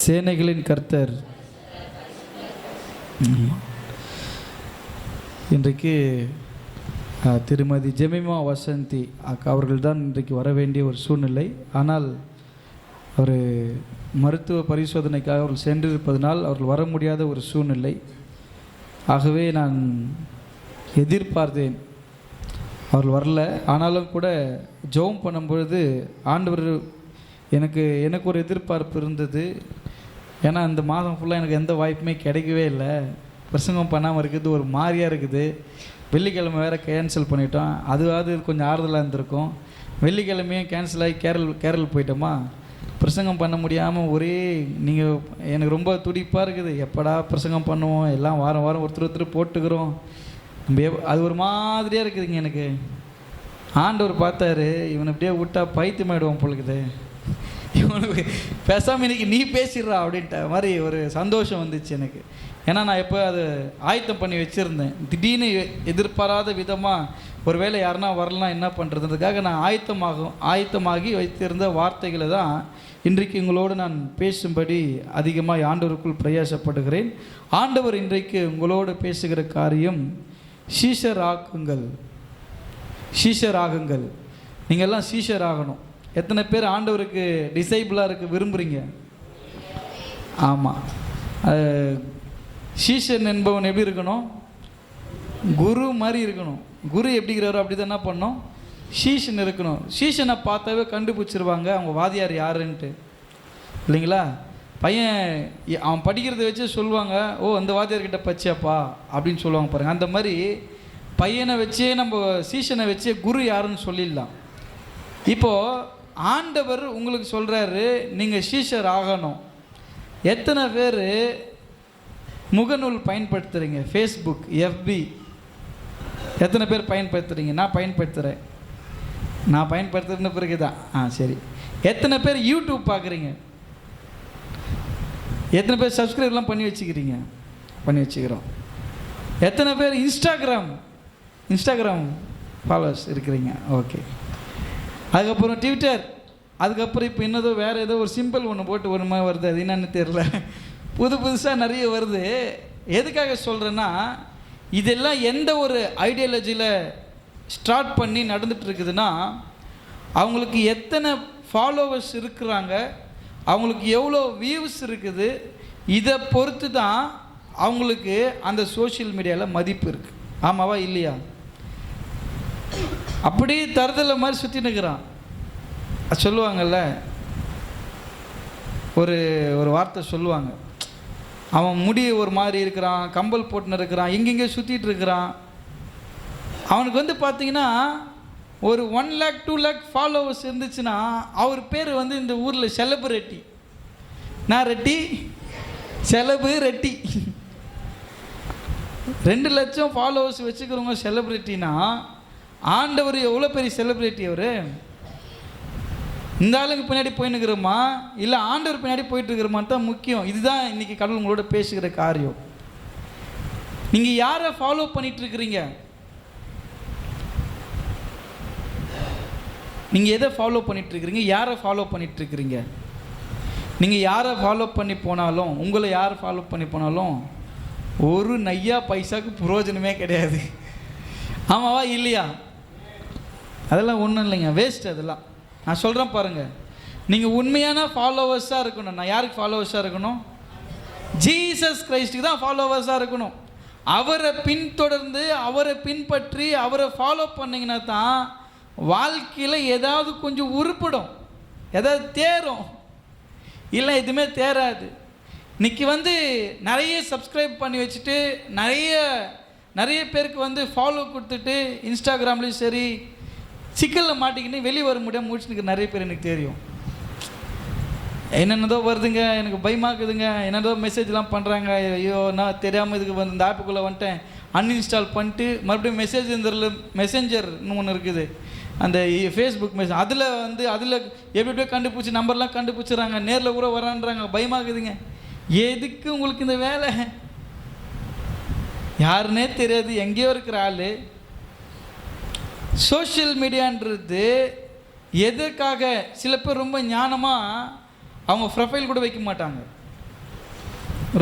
சேனைகளின் கர்த்தர். இன்றைக்கு திருமதி ஜெமிமா வசந்தி அவர்கள் தான் இன்றைக்கு வர வேண்டிய ஒரு சூழ்நிலை. ஆனால் ஒரு மருத்துவ பரிசோதனைக்காக அவர்கள் சென்றிருப்பதனால் அவர்கள் வர முடியாத ஒரு சூழ்நிலை. ஆகவே நான் எதிர்பார்த்தேன், அவர்கள் வரல. ஆனாலும் கூட ஜெபம் பண்ணும்பொழுது ஆண்டவர் எனக்கு ஒரு எதிர்பார்ப்பு இருந்தது. ஏன்னா இந்த மாதம் ஃபுல்லாக எனக்கு எந்த வாய்ப்புமே கிடைக்கவே இல்லை. பிரசங்கம் பண்ணாமல் இருக்குது, ஒரு மாதிரியாக இருக்குது. வெள்ளிக்கிழமை வேறு கேன்சல் பண்ணிட்டோம். அதுவாவது கொஞ்சம் ஆறுதலாக இருந்திருக்கும். வெள்ளிக்கிழமையும் கேன்சல் ஆகி கேரள் போயிட்டோமா, பிரசங்கம் பண்ண முடியாமல் ஒரே நீங்கள் எனக்கு ரொம்ப துடிப்பாக இருக்குது. எப்படா பிரசங்கம் பண்ணுவோம், எல்லாம் வாரம் வாரம் ஒருத்தர் போட்டுக்கிறோம். அது ஒரு மாதிரியாக இருக்குதுங்க. எனக்கு ஆண்டவர் பார்த்தாரு, இவனை இப்படியே விட்டா பைத்தியமாயிடுவான் போலுக்குது, இவனுக்கு பேசாமல் இன்னைக்கு நீ பேசிடுறா அப்படின்ட்ட மாதிரி ஒரு சந்தோஷம் வந்துச்சு எனக்கு. ஏன்னா நான் எப்போ அதை ஆயத்தம் பண்ணி வச்சுருந்தேன். திடீர்னு எதிர்பாராத விதமாக ஒரு வேளை யாருன்னா வரலாம் என்ன பண்ணுறதுக்காக நான் ஆயத்தமாகி வைத்திருந்த வார்த்தைகளை தான் இன்றைக்கு உங்களோடு நான் பேசும்படி அதிகமாக ஆண்டவருக்குள் பிரயாசப்படுகிறேன். ஆண்டவர் இன்றைக்கு உங்களோடு பேசுகிற காரியம் சீஷர் ஆகுங்கள். நீங்கள்லாம் சீஷர் ஆகணும். எத்தனை பேர் ஆண்டவருக்கு டிசைபிளாக இருக்க விரும்புகிறீங்க? ஆமாம். சீஷன் என்பவன் எப்படி இருக்கணும்? குரு மாதிரி இருக்கணும். குரு எப்படிங்கிறாரோ அப்படி தான் என்ன பண்ணணும், சீஷன் இருக்கணும். சீஷனை பார்த்தாவே கண்டுபிடிச்சிருவாங்க அவங்க வாதியார் யாருன்ட்டு, இல்லைங்களா? பையன் அவன் படிக்கிறத வச்சு சொல்லுவாங்க, ஓ அந்த வாதியார்கிட்ட பச்சியாப்பா அப்படின்னு சொல்லுவாங்க பாருங்கள். அந்த மாதிரி பையனை வச்சே நம்ம சீஷனை வச்சே குரு யாருன்னு சொல்லிடலாம். இப்போது ஆண்டவர் உங்களுக்கு சொல்கிறாரு, நீங்கள் சீஷர் ஆகணும். எத்தனை பேர் முகநூல் பயன்படுத்துகிறீங்க? ஃபேஸ்புக், FB எத்தனை பேர் பயன்படுத்துகிறீங்க? நான் பயன்படுத்துகிற பிறகு தான். சரி. எத்தனை பேர் யூடியூப் பார்க்குறீங்க? எத்தனை பேர் சப்ஸ்கிரைப்லாம் பண்ணி வச்சுக்கிறோம்? எத்தனை பேர் இன்ஸ்டாகிராம் ஃபாலோவர்ஸ் இருக்கிறீங்க? ஓகே. அதுக்கப்புறம் ட்விட்டர், அதுக்கப்புறம் இப்போ இன்னதோ வேறு ஏதோ ஒரு சிம்பிள் ஒன்று போட்டு ஒரு மாதிரி வருது, அது என்னன்னு தெரியல, புதுசாக நிறைய வருது. எதுக்காக சொல்கிறேன்னா, இதெல்லாம் எந்த ஒரு ஐடியாலஜியில் ஸ்டார்ட் பண்ணி நடந்துட்டு இருக்குதுன்னா, அவங்களுக்கு எத்தனை ஃபாலோவர்ஸ் இருக்கிறாங்க, அவங்களுக்கு எவ்வளோ வியூஸ் இருக்குது, இதை பொறுத்து தான் அவங்களுக்கு அந்த சோஷியல் மீடியாவில் மதிப்பு இருக்குது. ஆமாவா இல்லையா? அப்படி தருதலை மாதிரி சுற்றி நிற்கிறான். சொல்லுவாங்கள்ல, ஒரு வார்த்தை சொல்லுவாங்க, அவன் முடி ஒரு மாதிரி இருக்கிறான், கம்பல் போட்டுன்னு இருக்கிறான், எங்கெங்கே சுற்றிட்டு இருக்கிறான். அவனுக்கு பார்த்தீங்கன்னா ஒரு 1 lakh 2 lakh ஃபாலோவர்ஸ் இருந்துச்சுன்னா அவர் பேர் இந்த ஊரில் செலப்ரிட்டி. நான் ரெட்டி, செலபு ரெட்டி. 2 லட்சம் ஃபாலோவர்ஸ் வச்சுக்கிறவங்க செலிப்ரிட்டினா, ஆண்டவர் எவ்வளோ பெரிய செலிப்ரிட்டி. அவர் இந்த ஆளுங்க பின்னாடி போயின்னுக்கிறோமா இல்லை ஆண்டவர் பின்னாடி போயிட்டு இருக்கிறோமான்னு தான் முக்கியம். இதுதான் இன்றைக்கி கடவுள் உங்களோட பேசுகிற காரியம். நீங்கள் யாரை ஃபாலோ பண்ணிட்டு இருக்கிறீங்க? நீங்கள் எதை ஃபாலோ பண்ணிட்டு இருக்கிறீங்க? யாரை ஃபாலோ பண்ணிட்டு இருக்கிறீங்க? நீங்கள் யாரை ஃபாலோ பண்ணி போனாலும், உங்களை யாரை ஃபாலோ பண்ணி போனாலும் ஒரு நையா பைசாவுக்கு பிரயோஜனமே கிடையாது. ஆமாவா இல்லையா? அதெல்லாம் ஒன்றும் இல்லைங்க, வேஸ்ட். அதெல்லாம் நான் சொல்கிறேன் பாருங்கள். நீங்கள் உண்மையான ஃபாலோவர்ஸாக இருக்கணும். நான் யாருக்கு ஃபாலோவர்ஸாக இருக்கணும்? ஜீசஸ் கிரைஸ்டுக்கு தான் ஃபாலோவர்ஸாக இருக்கணும். அவரை பின்தொடர்ந்து, அவரை பின்பற்றி, அவரை ஃபாலோ பண்ணிங்கன்னா தான் வாழ்க்கையில் ஏதாவது கொஞ்சம் உருப்படும், ஏதாவது தேரும். இல்லை எதுவுமே தேராது. இன்றைக்கி நிறைய சப்ஸ்கிரைப் பண்ணி வச்சுட்டு நிறைய பேருக்கு ஃபாலோ கொடுத்துட்டு இன்ஸ்டாகிராம்லேயும் சரி சிக்கலில் மாட்டிக்கின்னு வெளியே வர முடியாமல் முடிச்சுன்னு நிறைய பேர் எனக்கு தெரியும். என்னென்னதோ வருதுங்க, எனக்கு பயமாக்குதுங்க, என்னென்னதோ மெசேஜ்லாம் பண்ணுறாங்க. ஐயோ நான் தெரியாமல் இதுக்கு இந்த ஆப்புக்குள்ளே வந்துட்டேன், அன்இன்ஸ்டால் பண்ணிட்டு மறுபடியும் மெசேஞ்சர்னு ஒன்று இருக்குது, அந்த ஃபேஸ்புக் மெசேஜ், அதில் எப்படியோ கண்டுபிடிச்சி நம்பர்லாம் கண்டுபிடிச்சிட்றாங்க, நேரில் கூட வரான்றாங்க. பயமாக்குதுங்க. எதுக்கு உங்களுக்கு இந்த வேலை? யாருன்னே தெரியாது, எங்கேயோ இருக்கிற ஆள். சோஷியல் மீடியான்றது எதற்காக? சில பேர் ரொம்ப ஞானமாக அவங்க ப்ரொஃபைல் கூட வைக்க மாட்டாங்க.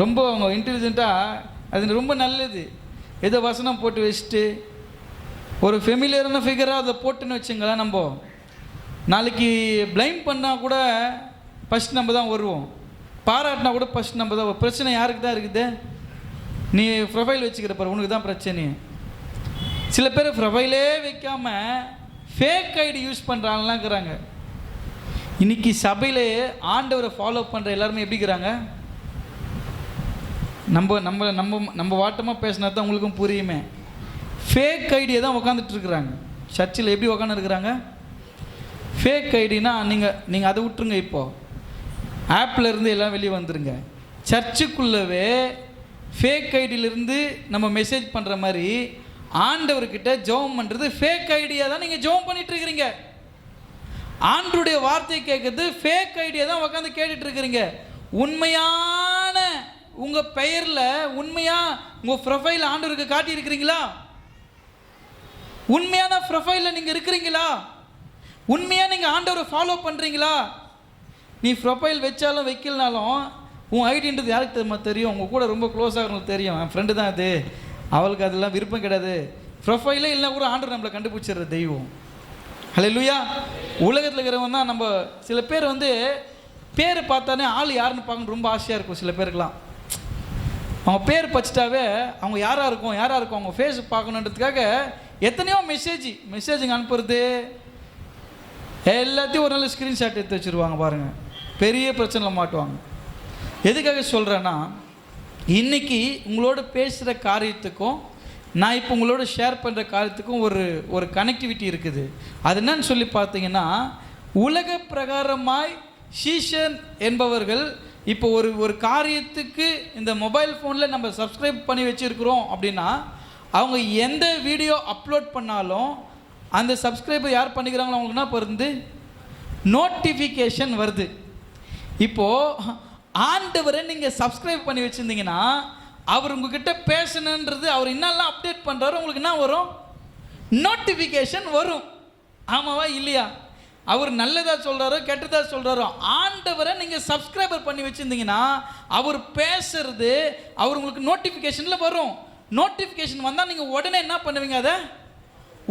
ரொம்ப அவங்க இன்டெலிஜென்ட்டாக, அது ரொம்ப நல்லது. ஏதோ வசனம் போட்டு வச்சுட்டு ஒரு ஃபெமிலியரான ஃபிகராக அதை போட்டுன்னு வச்சுங்களேன், நம்ம நாளைக்கு பிளைம் பண்ணால் கூட ஃபஸ்ட் நம்ம தான் வருவோம், பாராட்டினா கூட ஃபஸ்ட் நம்ம தான். பிரச்சனை யாருக்கு தான் இருக்குது? நீ ப்ரொஃபைல் வச்சுக்கிற பாரு, உனக்கு தான் பிரச்சனை. சில பேர் ப்ரொஃபைலே வைக்காமல் ஃபேக் ஐடி யூஸ் பண்ணுறாங்கலாம் இருக்கிறாங்க. இன்றைக்கி சபையிலே ஆண்டவரை ஃபாலோ பண்ணுற எல்லாருமே எப்படி இருக்கிறாங்க? நம்ம நம்ம நம்ம நம்ம வாட்டமாக பேசினா தான் உங்களுக்கும் புரியுமே. ஃபேக் ஐடியை தான் உக்காந்துட்ருக்குறாங்க. சர்ச்சில் எப்படி உக்காந்துருக்குறாங்க? ஃபேக் ஐடினா நீங்கள் அதை விட்டுருங்க. இப்போது ஆப்பில் இருந்து எல்லாம் வெளியே வந்துடுங்க. சர்ச்சுக்குள்ளவே ஃபேக் ஐடியிலேருந்து நம்ம மெசேஜ் பண்ணுற மாதிரி ஆண்டவர்கிட்ட ஜெபம் பண்ணுறது ஃபேக் ஐடியா தான். நீங்கள் ஜெபம் பண்ணிகிட்ருக்கிறீங்க. ஆண்டவருடைய வார்த்தையை கேட்குறது ஃபேக் ஐடியா தான் உட்காந்து கேட்டுட்ருக்கிறீங்க. உண்மையான உங்கள் பெயரில் உண்மையாக உங்கள் ப்ரொஃபைல் ஆண்டவருக்கு காட்டியிருக்கிறீங்களா? உண்மையான ப்ரொஃபைலில் நீங்கள் இருக்கிறீங்களா? உண்மையாக நீங்கள் ஆண்டவரை ஃபாலோ பண்ணுறீங்களா? நீ ப்ரொஃபைல் வச்சாலும் வைக்கலனாலும் உன் ஐடின்றது யாருக்கு தெரியும்? உங்கள் கூட ரொம்ப க்ளோஸாக இருக்கவங்களுக்கு தெரியும். என் ஃப்ரெண்டு தான் அது, அவளுக்கு அதெல்லாம் விருப்பம் கிடையாது. ப்ரொஃபைலே இல்லை கூட ஆண்டவர் நம்மளை கண்டுபிடிச்சிடுற தெய்வம். ஹல்லேலூயா. உலகத்தில் இருக்கிறவங்க தான். நம்ம சில பேர் பேரை பார்த்தானே ஆள் யாருன்னு பார்க்கணும் ரொம்ப ஆசையாக இருக்கும். சில பேருக்கெலாம் அவங்க பேர் பச்சிட்டாவே அவங்க யாராக இருக்கும் அவங்க ஃபேஸ் பார்க்கணுன்றதுக்காக எத்தனையோ மெசேஜுங்க அனுப்புறது, எல்லாத்தையும் ஒரு நாள் ஸ்க்ரீன்ஷாட் எடுத்து வச்சுருவாங்க. பாருங்கள், பெரிய பிரச்சனையில் மாட்டுவாங்க. எதுக்காக சொல்கிறேன்னா, இன்றைக்கி உங்களோட பேசுகிற காரியத்துக்கும் நான் இப்போ உங்களோட ஷேர் பண்ணுற காரியத்துக்கும் ஒரு கனெக்டிவிட்டி இருக்குது. அது என்னன்னு சொல்லி பார்த்தீங்கன்னா, உலக பிரகாரமாய் சீஷன் என்பவர்கள் இப்போ ஒரு காரியத்துக்கு இந்த மொபைல் ஃபோனில் நம்ம சப்ஸ்கிரைப் பண்ணி வச்சுருக்கிறோம் அப்படின்னா, அவங்க எந்த வீடியோ அப்லோட் பண்ணாலும் அந்த சப்ஸ்கிரைபர் யார் பண்ணிக்கிறாங்களோ அவங்களுக்கு என்ன வருது? நோட்டிஃபிகேஷன் வருது. இப்போது ஆண்டவரை நீங்கள் சப்ஸ்கிரைப் பண்ணி வச்சுருந்தீங்கன்னா அவர் உங்ககிட்ட பேசணுன்றது அவர் என்னெல்லாம் அப்டேட் பண்ணுறாரோ உங்களுக்கு என்ன வரும்? நோட்டிஃபிகேஷன் வரும். ஆமாவா இல்லையா? அவர் நல்லதாக சொல்கிறாரோ கெட்டதாக சொல்கிறாரோ, ஆண்டவரை நீங்கள் சப்ஸ்கிரைபர் பண்ணி வச்சுருந்தீங்கன்னா அவர் பேசுறது அவர் உங்களுக்கு நோட்டிஃபிகேஷனில் வரும். நோட்டிஃபிகேஷன் வந்தால் நீங்கள் உடனே என்ன பண்ணுவீங்க? அதை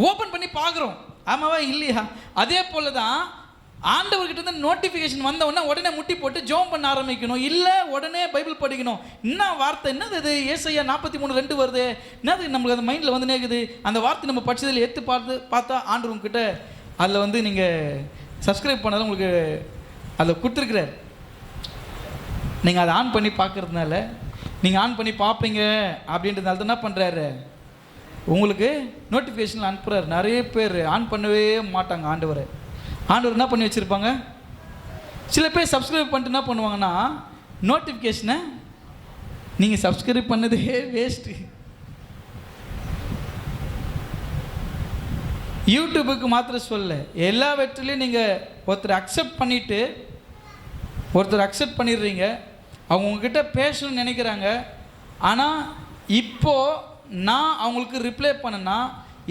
ஓப்பன் பண்ணி பார்க்குறோம். ஆமாவா இல்லையா? அதே போல் தான் ஆண்டவர்கிட்ட இருந்து நோட்டிஃபிகேஷன் வந்தவுடனே உடனே முட்டி போட்டு ஜெபம் பண்ண ஆரம்பிக்கணும். இல்லை உடனே பைபிள் படிக்கணும். என்ன வார்த்தை என்னது இது? ஏசாயா 43:2 வருது. என்னது நம்மளுக்கு அந்த மைண்டில் வந்து நேக்குது. அந்த வார்த்தை நம்ம படித்ததில் எடுத்து பார்த்தா ஆண்டவர் உங்ககிட்ட அதில் நீங்கள் சப்ஸ்கிரைப் பண்ணாலும் உங்களுக்கு அதில் கொடுத்துருக்குறாரு. நீங்கள் அதை ஆன் பண்ணி பார்க்குறதுனால நீங்கள் ஆன் பண்ணி பார்ப்பீங்க அப்படின்றதுனால தான் என்ன பண்ணுறாரு? உங்களுக்கு நோட்டிஃபிகேஷன் அனுப்புகிறார். நிறைய பேர் ஆன் பண்ணவே மாட்டாங்க ஆண்டவர் என்ன பண்ணி வச்சுருப்பாங்க? சில பேர் சப்ஸ்கிரைப் பண்ணிட்டு என்ன பண்ணுவாங்கன்னா, நோட்டிஃபிகேஷனை நீங்கள் சப்ஸ்கிரைப் பண்ணதே வேஸ்ட்டு. யூடியூபுக்கு மாத்திரம் சொல்ல, எல்லா வெற்றிலையும் நீங்கள் ஒருத்தர் அக்செப்ட் பண்ணிடுறீங்க. அவங்க உங்ககிட்ட பேசணும்னு நினைக்கிறாங்க. ஆனால் இப்போது நான் அவங்களுக்கு ரிப்ளை பண்ணேன்னா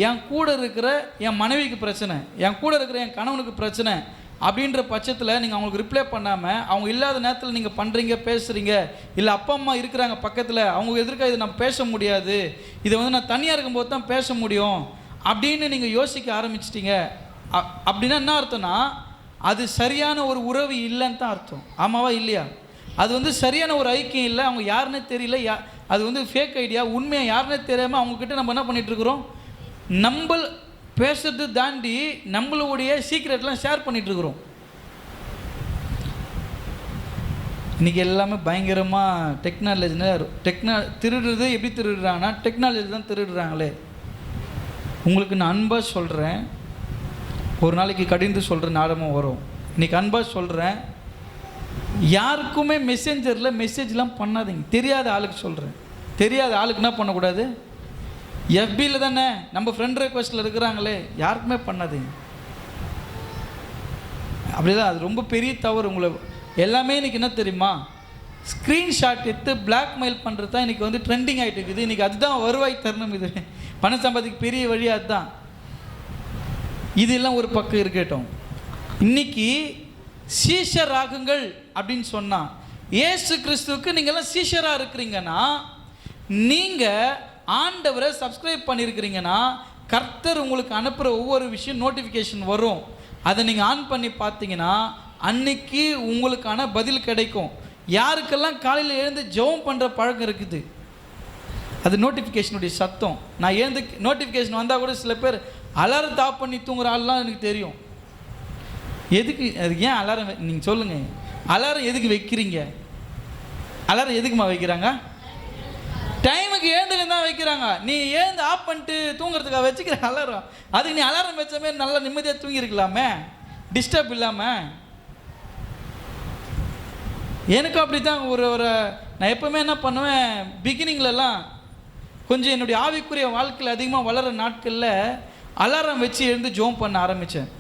என் கூட இருக்கிற என் மனைவிக்கு பிரச்சனை, என் கூட இருக்கிற என் கணவனுக்கு பிரச்சனை அப்படின்ற பட்சத்தில் நீங்கள் அவங்களுக்கு ரிப்ளை பண்ணாமல் அவங்க இல்லாத நேரத்தில் நீங்கள் பண்ணுறீங்க, பேசுகிறீங்க. இல்லை அப்பா அம்மா இருக்கிறாங்க பக்கத்தில், அவங்க எதிர்க்க இதை நான் பேச முடியாது, இதை நான் தனியாக இருக்கும்போது தான் பேச முடியும் அப்படின்னு நீங்கள் யோசிக்க ஆரம்பிச்சிட்டிங்க. அப்படின்னா என்ன அர்த்தம்னா, அது சரியான ஒரு உறவு இல்லைன்னு தான் அர்த்தம். ஆமாவா இல்லையா? அது சரியான ஒரு ஐக்கியம் இல்லை. அவங்க யாருன்னே தெரியல. அது ஃபேக் ஐடியா. உண்மையாக யாருன்னே தெரியாமல் அவங்கக்கிட்ட நம்ம என்ன பண்ணிகிட்ருக்குறோம்? நம்ம பேசுறது தாண்டி நம்மளுடைய சீக்ரெட்லாம் ஷேர் பண்ணிகிட்ருக்குறோம். இன்றைக்கி எல்லாமே பயங்கரமாக திருடுறது எப்படி திருடுறாங்கன்னா, டெக்னாலஜி தான் திருடுறாங்களே. உங்களுக்கு நான் அன்பாக சொல்கிறேன், ஒரு நாளைக்கு கடிந்து சொல்கிற நாடகமும் வரும். இன்றைக்கி அன்பாக சொல்கிறேன், யாருக்குமே மெசேஞ்சரில் மெசேஜ்லாம் பண்ணாதீங்க. தெரியாத ஆளுக்கு சொல்கிறேன். தெரியாத ஆளுக்கு என்ன பண்ணக்கூடாது? எஃபியில் தானே நம்ம ஃப்ரெண்ட் ரெக்வஸ்ட்டில் இருக்கிறாங்களே, யாருக்குமே பண்ணாதீங்க. அப்படிதான், அது ரொம்ப பெரிய தவறு. உங்களை எல்லாமே இன்றைக்கி என்ன தெரியுமா? ஸ்க்ரீன்ஷாட் எடுத்து பிளாக்மெயில் பண்ணுறது தான் இன்றைக்கி ட்ரெண்டிங் ஆகிட்டு இருக்குது. இன்றைக்கி அதுதான் வருவாய் தரணும். இது பணம் சம்பாதிக்க பெரிய வழி அதுதான். இதெல்லாம் ஒரு பக்கம் இருக்கட்டும். இன்றைக்கி சீஷர் ஆகுங்கள் அப்படின்னு சொன்னால் இயேசு கிறிஸ்துவுக்கு நீங்கள்லாம் சீஷராக இருக்கிறீங்கன்னா, நீங்கள் ஆண்டவரை சப்ஸ்கிரைப் பண்ணியிருக்கிறீங்கன்னா, கர்த்தர் உங்களுக்கு அனுப்புகிற ஒவ்வொரு விஷயம் நோட்டிஃபிகேஷன் வரும். அதை நீங்கள் ஆன் பண்ணி பார்த்தீங்கன்னா அன்னைக்கு உங்களுக்கான பதில் கிடைக்கும். யாருக்கெல்லாம் காலையில் எழுந்து ஜெபம் பண்ணுற பழக்கம் இருக்குது, அது நோட்டிஃபிகேஷனுடைய சத்தம். நான் எழுந்து நோட்டிஃபிகேஷன் வந்தால் கூட சில பேர் அலாரம் ஆஃப் பண்ணி தூங்குற ஆள்லாம் எனக்கு தெரியும். எதுக்கு அது, ஏன் அலாரம் நீங்கள் சொல்லுங்கள், அலாரம் எதுக்கு வைக்கிறீங்க? அலாரம் எதுக்குமா வைக்கிறாங்க? டைமுக்கு எழுந்துக்கு தான் வைக்கிறாங்க. நீ எழுந்து ஆஃப் பண்ணிட்டு தூங்குறதுக்காக வச்சுக்கிற அலாரம். அதுக்கு நீ அலாரம் வச்ச மாதிரி நல்லா நிம்மதியாக தூங்கியிருக்கலாமே, டிஸ்டர்ப் இல்லாமல். எனக்கும் அப்படி தான் ஒரு நான் எப்போவுமே என்ன பண்ணுவேன், பிகினிங்லலாம் கொஞ்சம் என்னுடைய ஆவிக்குரிய வாழ்க்கையில் அதிகமாக வளர நாட்களில் அலாரம் வச்சு எழுந்து ஜோம் பண்ண ஆரம்பித்தேன்.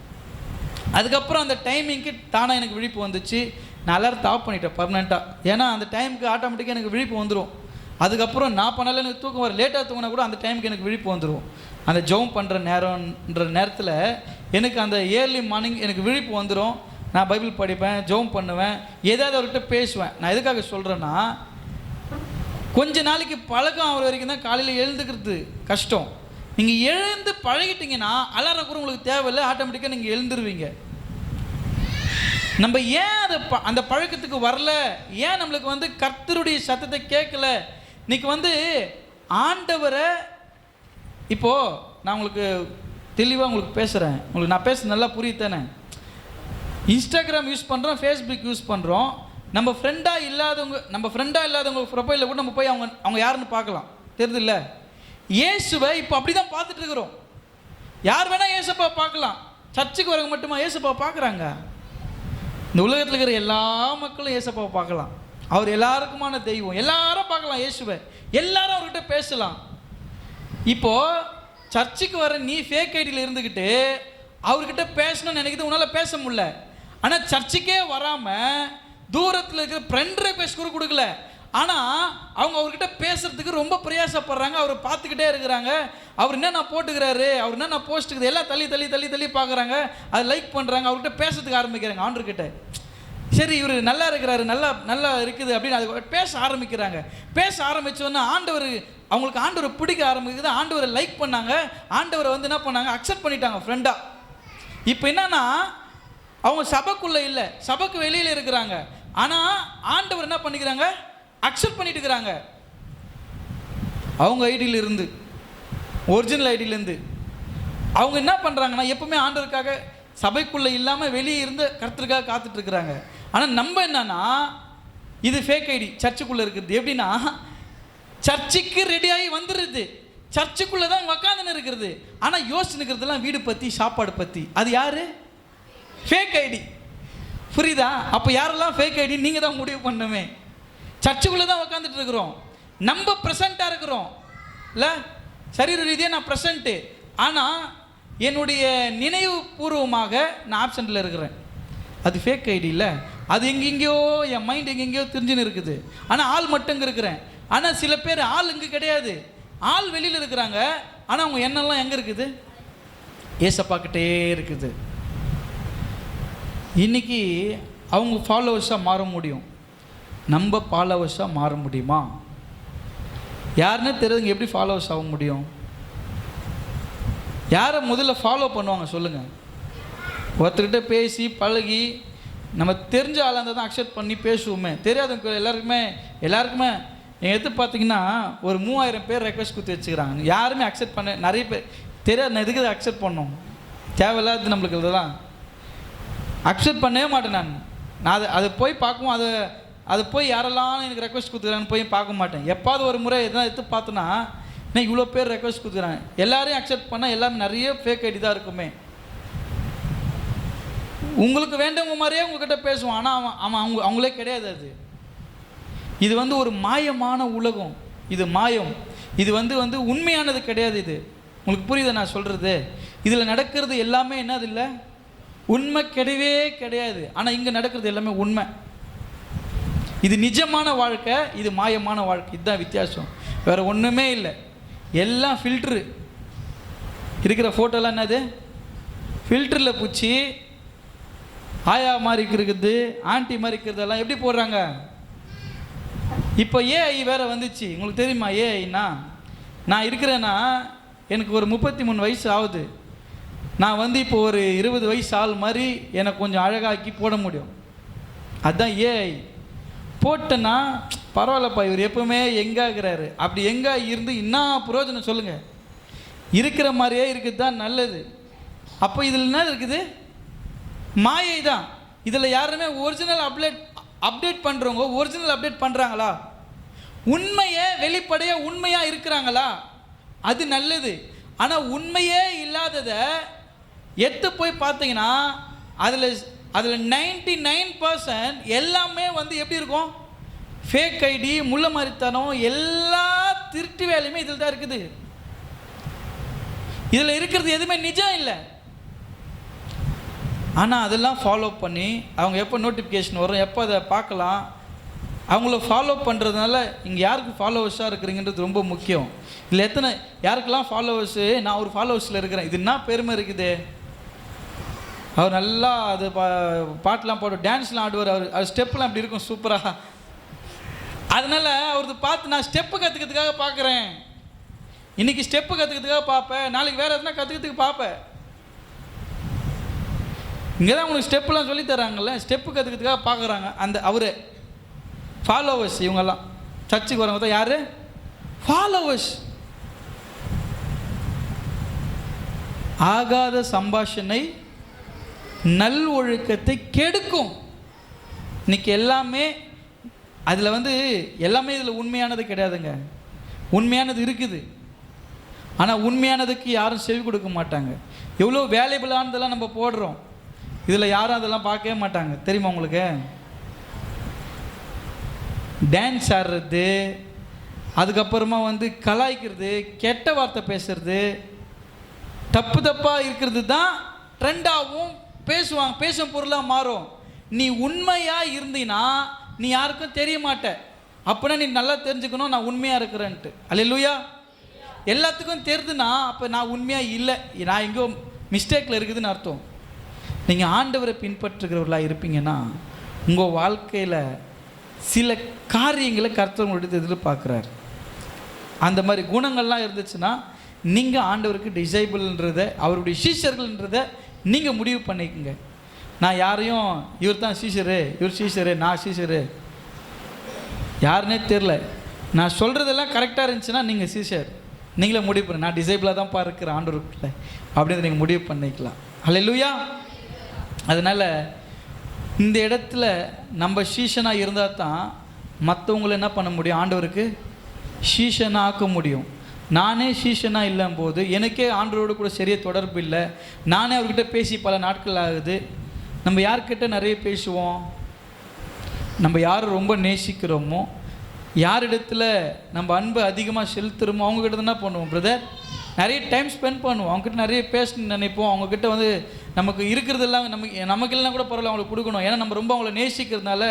அதுக்கப்புறம் அந்த டைமிங்க்கு தானாக எனக்கு விழிப்பு வந்துச்சு. நான் அலாரத்தை ஆஃப் பண்ணிட்டேன் பர்மனெண்ட்டாக. ஏன்னா அந்த டைமுக்கு ஆட்டோமேட்டிக்காக எனக்கு விழிப்பு வந்துடும். அதுக்கப்புறம் நான் பண்ணாலும் எனக்கு தூக்கம் வரும். லேட்டாக தூங்கினா கூட அந்த டைமுக்கு எனக்கு விழிப்பு வந்துடும். அந்த ஜெபம் பண்ணுற நேரத்தில் எனக்கு அந்த ஏர்லி மார்னிங் எனக்கு விழிப்பு வந்துடும். நான் பைபிள் படிப்பேன், ஜெபம் பண்ணுவேன், ஏதாவது அவர்கிட்ட பேசுவேன். நான் எதுக்காக சொல்கிறேன்னா, கொஞ்ச நாளைக்கு பழக்கம் ஆகிற வரைக்கும் தான் காலையில் எழுந்துக்கிறது கஷ்டம். நீங்கள் எழுந்து பழகிட்டீங்கன்னா அலாரம் கூட உங்களுக்கு தேவையில்லை, ஆட்டோமேட்டிக்காக நீங்கள் எழுந்துருவீங்க. நம்ம ஏன் அந்த பழக்கத்துக்கு வரல, ஏன் நம்மளுக்கு கர்த்தருடைய சத்தத்தை கேட்கல? இன்னைக்கு ஆண்டவரை, இப்போது நான் உங்களுக்கு தெளிவாக உங்களுக்கு பேசுகிறேன், உங்களுக்கு நான் பேச நல்லா புரியுது தானே? இன்ஸ்டாகிராம் யூஸ் பண்ணுறோம், ஃபேஸ்புக் யூஸ் பண்ணுறோம். நம்ம ஃப்ரெண்டாக இல்லாதவங்க ப்ரொஃபைலில் கூட நம்ம போய் அவங்க யாருன்னு பார்க்கலாம், தெரியுதுல்ல? இயேசுவை இப்போ அப்படி தான் பார்த்துட்டு இருக்கிறோம். யார் வேணால் இயேசுப்பா பார்க்கலாம். சர்ச்சுக்கு வரவங்க மட்டுமா இயேசுப்பா பார்க்குறாங்க? இந்த உலகத்தில் இருக்கிற எல்லா மக்களும் இயேசுப்பாவை பார்க்கலாம். அவர் எல்லாருக்குமான தெய்வம். எல்லாரும் பார்க்கலாம் இயேசுவை, எல்லாரும் அவர்கிட்ட பேசலாம். இப்போது சர்ச்சுக்கு வர நீ ஃபேக் ஐடியில் இருந்துக்கிட்டு அவர்கிட்ட பேசணும்னு நினைக்கிது, உன்னால் பேச முடியல. ஆனால் சர்ச்சுக்கே வராமல் தூரத்தில் இருக்கிற ஃப்ரெண்ட் ரெக்வெஸ்ட் கூட கொடுக்கல, ஆனால் அவங்க அவர்கிட்ட பேசுறதுக்கு ரொம்ப பிரயாசப்படுறாங்க. அவரை பார்த்துக்கிட்டே இருக்கிறாங்க. அவர் என்ன நான் போட்டுக்கிறாரு, அவர் என்ன நான் போஸ்ட்டுக்குது எல்லாம் தள்ளி தள்ளி தள்ளி தள்ளி பார்க்குறாங்க, அதை லைக் பண்ணுறாங்க, அவர்கிட்ட பேசுறதுக்கு ஆரம்பிக்கிறாங்க. ஆண்டர்கிட்ட சரி இவர் நல்லா இருக்கிறாரு, நல்லா இருக்குது அப்படின்னு அது பேச ஆரம்பிக்கிறாங்க. பேச ஆரம்பித்தோன்னா அவங்களுக்கு ஆண்டவரை பிடிக்க ஆரம்பிக்குது. ஆண்டவரை லைக் பண்ணாங்க, ஆண்டவரை என்ன பண்ணாங்க, அக்செப்ட் பண்ணிட்டாங்க ஃப்ரெண்டாக. இப்போ என்னன்னா, அவங்க சபைக்குள்ளே இல்லை, சபைக்கு வெளியில் இருக்கிறாங்க. ஆனால் ஆண்டவர் என்ன பண்ணிக்கிறாங்க, அக்செப்ட் பண்ணிட்டு இருக்கிறாங்க. அவங்க ஐடியிலிருந்து, ஒரிஜினல் ஐடியிலேருந்து அவங்க என்ன பண்ணுறாங்கன்னா, எப்பவுமே ஆண்டவருக்காக சபைக்குள்ளே இல்லாமல் வெளியே இருந்து கர்த்தருக்காக காத்துட்டு இருக்கிறாங்க. ஆனால் நம்ம என்னன்னா, இது ஃபேக் ஐடி சர்ச்சுக்குள்ளே இருக்குது. எப்படின்னா, சர்ச்சுக்கு ரெடியாகி வந்துடுது, சர்ச்சுக்குள்ளே தான் உட்காந்துன்னு இருக்கிறது. ஆனால் யோசிச்சுக்கிறதுலாம் வீடு பற்றி, சாப்பாடு பற்றி. அது யார்? Fake ID. புரியுதா? அப்போ யாரெல்லாம் ஃபேக் ஐடி நீங்கள் தான் முடிவு பண்ணணுமே. சர்ச்சுக்குள்ளே தான் உட்காந்துட்டு இருக்கிறோம், நம்ம ப்ரெசண்ட்டாக இருக்கிறோம் இல்லை? சரீர ரீதியாக நான் ப்ரெசண்ட்டு, ஆனால் என்னுடைய நினைவு பூர்வமாக நான் ஆப்சண்ட்டில் இருக்கிறேன். அது ஃபேக் ஐடி இல்லை, அது எங்கெங்கேயோ என் மைண்ட் எங்கெங்கேயோ தெரிஞ்சுன்னு இருக்குது. ஆனால் ஆள் மட்டும் இங்கே இருக்கிறேன். ஆனால் சில பேர் ஆள் இங்கே கிடையாது, ஆள் வெளியில் இருக்கிறாங்க. ஆனால் அவங்க எண்ணெல்லாம் எங்கே இருக்குது? ஏசப்பாக்கிட்டே இருக்குது. இன்னைக்கு அவங்க ஃபாலோவர்ஸாக மாற முடியும், நம்ம ஃபாலோவர்ஸாக மாற முடியுமா? யாருன்னே தெரியுதுங்க, எப்படி ஃபாலோவர்ஸ் ஆக முடியும்? யாரை முதல்ல ஃபாலோ பண்ணுவாங்க சொல்லுங்கள்? ஒருத்தர்கிட்ட பேசி பழகி நம்ம தெரிஞ்ச ஆளாக இருந்தால் தான் அக்செப்ட் பண்ணி பேசுவோமே. தெரியாதவங்க எல்லாருக்குமே எங்கள் எடுத்து பார்த்தீங்கன்னா ஒரு 3000 பேர் ரெக்வெஸ்ட் கொடுத்து வச்சுக்கிறாங்க. யாருமே அக்செப்ட் பண்ண, நிறைய பேர் தெரியாது. நான் எதுக்கு அக்செப்ட் பண்ணோம், தேவையில்லாது நம்மளுக்கு இதெல்லாம் அக்செப்ட் பண்ணவே மாட்டேன். நான் அதை போய் பார்க்கவும், அதை போய் யாரெல்லாம் எனக்கு ரெக்வெஸ்ட் கொடுத்துக்கிறான்னு போய் பார்க்க மாட்டேன். எப்பாவது ஒரு முறை எதனா எடுத்து பார்த்தோன்னா, இன்னைக்கு இவ்வளோ பேர் ரெக்வெஸ்ட் கொடுக்குறாங்க, எல்லாரையும் அக்செப்ட் பண்ணால் எல்லாமே நிறைய ஃபேக் ஐடி தான் இருக்குமே. உங்களுக்கு வேண்டவங்க மாதிரியே உங்ககிட்ட பேசுவான், ஆனால் அவங்களே கிடையாது. அது இது ஒரு மாயமான உலகம், இது மாயம், இது உண்மையானது கிடையாது. இது உங்களுக்கு புரியுது நான் சொல்கிறது? இதில் நடக்கிறது எல்லாமே என்னது இல்லை, உண்மை கிடையவே கிடையாது. ஆனால் இங்கே நடக்கிறது எல்லாமே உண்மை. இது நிஜமான வாழ்க்கை, இது மாயமான வாழ்க்கை. இதுதான் வித்தியாசம், வேறு ஒன்றுமே இல்லை. எல்லாம் ஃபில்ட்ரு. இருக்கிற ஃபோட்டோலாம் என்னது, ஃபில்டரில் பூச்சி ஆயா மாதிரி இருக்குது, ஆண்டி மாதிரி இருக்கிறதெல்லாம் எப்படி போடுறாங்க? இப்போ ஏஐ வேற வந்துச்சு. உங்களுக்கு தெரியுமா ஏஐனா? நான் இருக்கிறேன்னா எனக்கு ஒரு 33 வயசு ஆகுது. நான் வந்து இப்போ ஒரு 20 வயசு ஆள் மாதிரி எனக்கு கொஞ்சம் அழகாக்கி போட முடியும். அதுதான் ஏஐ. போட்டேன்னா பரவாயில்லப்பா, இவர் எப்பவுமே எங்காகிறாரு. அப்படி எங்கா இருந்து இன்னும் பிரயோஜனம் சொல்லுங்கள்? இருக்கிற மாதிரியே இருக்குது தான் நல்லது. அப்போ இதில் என்ன இருக்குது? மாயை தான். இதில் யாருமே ஒரிஜினல் அப்டேட் பண்ணுறவங்க ஒரிஜினல் அப்டேட் பண்ணுறாங்களா? உண்மையே வெளிப்படையாக உண்மையாக இருக்கிறாங்களா? அது நல்லது. ஆனால் உண்மையே இல்லாததை எடுத்து போய் பார்த்தீங்கன்னா அதில் 99% எல்லாமே வந்து எப்படி இருக்கும்? ஃபேக் ஐடி, முள்ள மாதிரித்தனம், எல்லா திருட்டு வேலையுமே இதில் தான் இருக்குது. இதில் இருக்கிறது எதுவுமே நிஜம் இல்லை. ஆனால் அதெல்லாம் ஃபாலோ பண்ணி அவங்க எப்போ நோட்டிஃபிகேஷன் வரும், எப்போ அதை பார்க்கலாம், அவங்கள ஃபாலோ பண்ணுறதுனால இங்கே யாருக்கு ஃபாலோவர்ஸாக இருக்கிறீங்கன்றது ரொம்ப முக்கியம். இல்லை யாருக்கெல்லாம் ஃபாலோவர்ஸு, நான் ஒரு ஃபாலோவர்ஸில் இருக்கிறேன், இது என்ன பெருமை இருக்குது. அவர் நல்லா அது பாட்டெலாம் போட்டு டான்ஸ்லாம் ஆடுவார். அவர் ஸ்டெப்லாம் அப்படி இருக்கும் சூப்பராக. அதனால் அவரது பார்த்து நான் ஸ்டெப்பு கற்றுக்கிறதுக்காக பார்க்குறேன். இன்றைக்கி ஸ்டெப்பு கற்றுக்கிறதுக்காக பார்ப்பேன், நாளைக்கு வேறு எதுனா கற்றுக்கிறதுக்கு பார்ப்பேன். இங்கே தான் உங்களுக்கு ஸ்டெப்புலாம் சொல்லி தராங்கல்ல, ஸ்டெப்பு கற்றுக்கிறதுக்காக பார்க்குறாங்க. அந்த அவர் ஃபாலோவர்ஸ் இவங்கெல்லாம் சர்ச்சுக்கு வரவங்க தான் யார்? ஃபாலோவர்ஸ். ஆகாத சம்பாஷணை நல் ஒழுக்கத்தை கெடுக்கும். இன்னைக்கு எல்லாமே அதில் வந்து எல்லாமே இதில் உண்மையானது கிடையாதுங்க. உண்மையானது இருக்குது, ஆனால் உண்மையானதுக்கு யாரும் செவி கொடுக்க மாட்டாங்க. எவ்வளோ வேல்யூபிளானதெல்லாம் நம்ம போடுறோம், இதில் யாரும் அதெல்லாம் பார்க்கவே மாட்டாங்க. தெரியுமா உங்களுக்கு? டான்ஸ் ஆடுறது, அதுக்கப்புறமா வந்து கலாய்க்கிறது, கெட்ட வார்த்தை பேசுறது, தப்பாக இருக்கிறது தான் ட்ரெண்டாகவும் பேசுவாங்க, பேசும் பொருளாக மாறும். நீ உண்மையாக இருந்தீன்னா நீ யாருக்கும் தெரிய மாட்ட. அப்படின்னா நீ நல்லா தெரிஞ்சுக்கணும் நான் உண்மையாக இருக்கிறேன்ட்டு. அல்லேலூயா. எல்லாத்துக்கும் தெரிதுன்னா அப்போ நான் உண்மையாக இல்லை, நான் எங்கேயோ மிஸ்டேக்கில் இருக்குதுன்னு அர்த்தம். நீங்கள் ஆண்டவரை பின்பற்றுகிறவர்களாக இருப்பீங்கன்னா உங்கள் வாழ்க்கையில் சில காரியங்களை கர்த்தர் உங்களுடைய எதிர்பார்க்குறாரு. அந்த மாதிரி குணங்கள்லாம் இருந்துச்சுன்னா நீங்கள் ஆண்டவருக்கு டிசைபிள்ன்றதை, அவருடைய சீஷர்கள்ன்றதை நீங்கள் முடிவு பண்ணிக்கோங்க. நான் யாரையும் இவர் தான் சீஷரு, இவர் சீஷரு, நான் சீஷரு, யாருன்னே தெரில, நான் சொல்கிறதெல்லாம் கரெக்டாக இருந்துச்சுன்னா நீங்கள் சீஷர். நீங்களே முடிவு பண்ண, நான் டிசைபிளாக தான் இருக்கிறேன் ஆண்டவருக்குள்ள அப்படின்னு நீங்கள் முடிவு பண்ணிக்கலாம். அல்லேலூயா. அதனால் இந்த இடத்துல நம்ம சீஷனாக இருந்தால் தான் மற்றவங்களை என்ன பண்ண முடியும்? ஆண்டவருக்கு சீஷனாக ஆக்க முடியும். நானே சீஷனாக இல்லும் போது எனக்கே ஆண்டவரோடு கூட சரியாக தொடர்பு இல்லை, நானே அவர்கிட்ட பேசி பல நாட்கள் ஆகுது. நம்ம யார்கிட்ட நிறைய பேசுவோம்? நம்ம யார் ரொம்ப நேசிக்கிறோமோ, யாரிடத்தில் நம்ம அன்பு அதிகமாக செலுத்துகிறோமோ அவங்கக்கிட்ட தான் என்ன பண்ணுவோம் பிரதர்? நிறைய டைம் ஸ்பெண்ட் பண்ணுவோம், அவங்ககிட்ட நிறைய பேசணும்னு நினைப்போம். அவங்கக்கிட்ட வந்து நமக்கு இருக்கிறதெல்லாம் நமக்கு இல்லைனா கூட பரவாயில்ல அவங்களுக்கு கொடுக்கணும். ஏன்னா நம்ம ரொம்ப அவங்கள நேசிக்கிறதுனால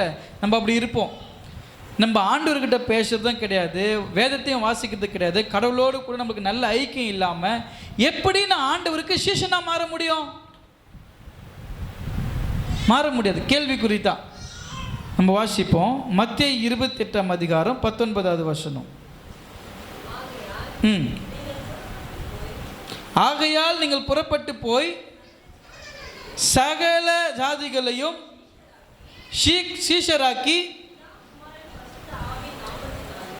நம்ம அப்படி இருப்போம். நம்ம ஆண்டவர்கிட்ட பேசுகிறதும் கிடையாது, வேதத்தையும் வாசிக்கிறது கிடையாது, கடவுளோடு கூட நமக்கு நல்ல ஐக்கியம் இல்லாமல் எப்படி நான் ஆண்டவருக்கு சீஷனாக மாற முடியும்? மாற முடியாது, கேள்விக்குறி தான். நம்ம வாசிப்போம் மத்தேயு 28ஆம் அதிகாரம் 19வது வசனம். ஆகையால் நீங்கள் புறப்பட்டு போய் சகல ஜாதிகளையும் சீஷராக்கி